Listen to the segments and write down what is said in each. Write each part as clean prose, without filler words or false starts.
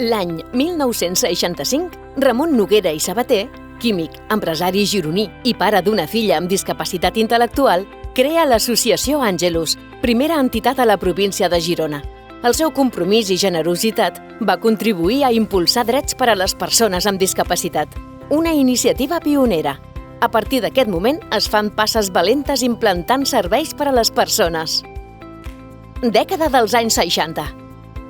L'any 1965, Ramon Noguera i Sabater, químic, empresari gironí i pare d'una filla amb discapacitat intel·lectual, crea l'Associació Àngelus, primera entitat a la província de Girona. El seu compromís i generositat va contribuir a impulsar drets per a les persones amb discapacitat. Una iniciativa pionera. A partir d'aquest moment es fan passes valentes implantant serveis per a les persones. Dècada dels anys 60.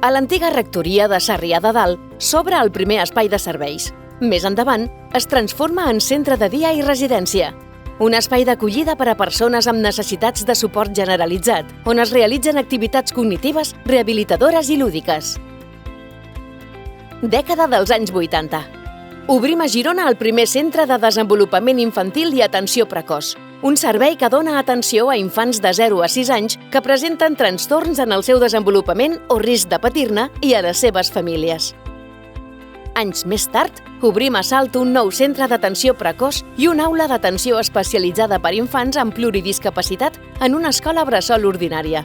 A l'antiga rectoria de Sarrià de Dalt s'obre el primer espai de serveis. Més endavant, es transforma en centre de dia i residència. Un espai d'acollida per a persones amb necessitats de suport generalitzat, on es realitzen activitats cognitives, rehabilitadores i lúdiques. Dècada dels anys 80. Obrim a Girona el primer centre de desenvolupament infantil i atenció precoç, un servei que dona atenció a infants de 0 a 6 anys que presenten trastorns en el seu desenvolupament o risc de patir-ne i a les seves famílies. Anys més tard, obrim a Salt un nou centre d'atenció precoç i una aula d'atenció especialitzada per infants amb pluridiscapacitat en una escola bressol ordinària.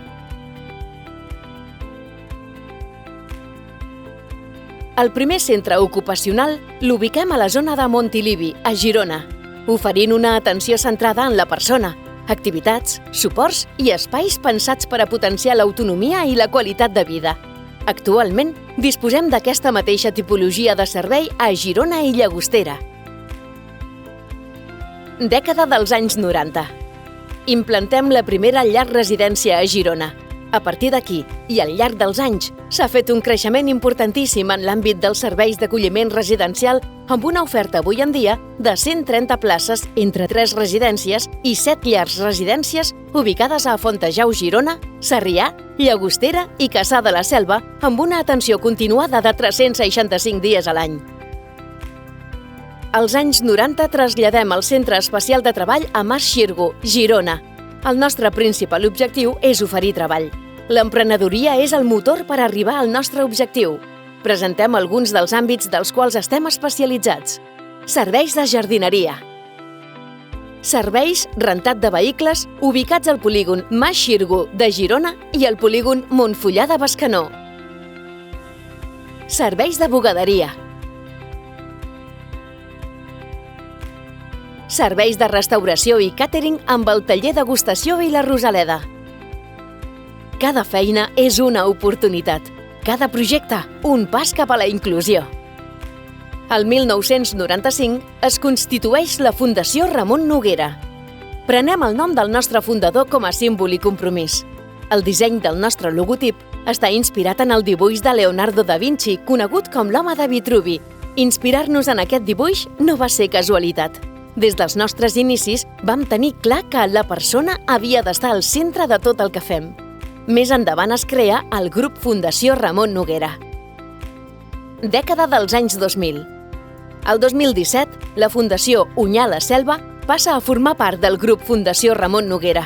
El primer centre ocupacional l'ubiquem a la zona de Montilivi, a Girona, oferint una atenció centrada en la persona, activitats, suports i espais pensats per a potenciar l'autonomia i la qualitat de vida. Actualment, disposem d'aquesta mateixa tipologia de servei a Girona i Llagostera. Dècada dels anys 90. Implantem la primera llar residència a Girona. A partir d'aquí, i al llarg dels anys, s'ha fet un creixement importantíssim en l'àmbit dels serveis d'acolliment residencial amb una oferta avui en dia de 130 places entre 3 residències i 7 llars residències ubicades a Fontejau, Girona, Sarrià, Llagostera i Cassà de la Selva amb una atenció continuada de 365 dies a l'any. Als anys 90 traslladem el Centre Especial de Treball a Mas Xirgo, Girona. El nostre principal objectiu és oferir treball. L'emprenedoria és el motor per arribar al nostre objectiu. Presentem alguns dels àmbits dels quals estem especialitzats. Serveis de jardineria. Serveis rentat de vehicles ubicats al polígon Mas Xirgo de Girona i al polígon Montfullà de Bescanó. Serveis de bugaderia. Serveis de restauració i càtering amb el taller degustació i la Rosaleda. Cada feina és una oportunitat. Cada projecte, un pas cap a la inclusió. El 1995 es constitueix la Fundació Ramon Noguera. Prenem el nom del nostre fundador com a símbol i compromís. El disseny del nostre logotip està inspirat en el dibuix de Leonardo da Vinci, conegut com l'home de Vitruvi. Inspirar-nos en aquest dibuix no va ser casualitat. Des dels nostres inicis vam tenir clar que la persona havia d'estar al centre de tot el que fem. Més endavant es crea el grup Fundació Ramon Noguera. Dècada dels anys 2000. El 2017, la Fundació Onyar la Selva passa a formar part del grup Fundació Ramon Noguera.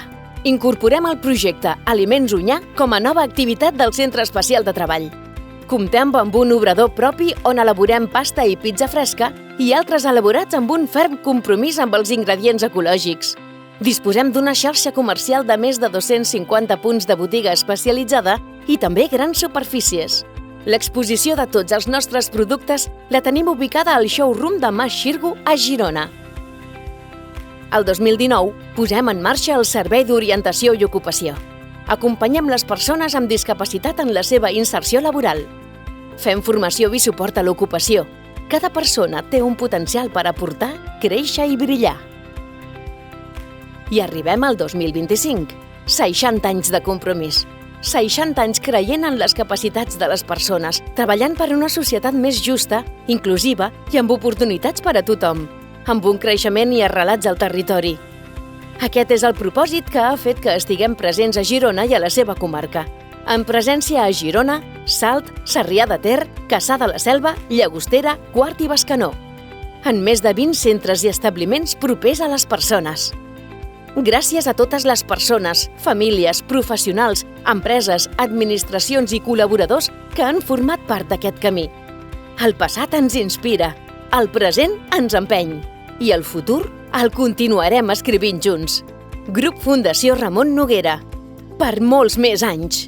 Incorporem el projecte Aliments Onyar com a nova activitat del Centre Especial de Treball. Comptem amb un obrador propi on elaborem pasta i pizza fresca i altres elaborats amb un ferm compromís amb els ingredients ecològics. Disposem d'una xarxa comercial de més de 250 punts de botiga especialitzada i també grans superfícies. L'exposició de tots els nostres productes la tenim ubicada al showroom de Mas Xirgo a Girona. El 2019 posem en marxa el Servei d'Orientació i Ocupació. Acompanyem les persones amb discapacitat en la seva inserció laboral. Fem formació i suport a l'ocupació. Cada persona té un potencial per aportar, créixer i brillar. I arribem al 2025. 60 anys de compromís. 60 anys creient en les capacitats de les persones, treballant per una societat més justa, inclusiva i amb oportunitats per a tothom, amb un creixement i arrelats al territori. Aquest és el propòsit que ha fet que estiguem presents a Girona i a la seva comarca, amb presència a Girona, Salt, Sarrià de Ter, Cassà de la Selva, Llagostera, Quart i Bescanó, en més de 20 centres i establiments propers a les persones. Gràcies a totes les persones, famílies, professionals, empreses, administracions i col·laboradors que han format part d'aquest camí. El passat ens inspira, el present ens empeny i el futur el continuarem escrivint junts. Grup Fundació Ramon Noguera. Per molts més anys.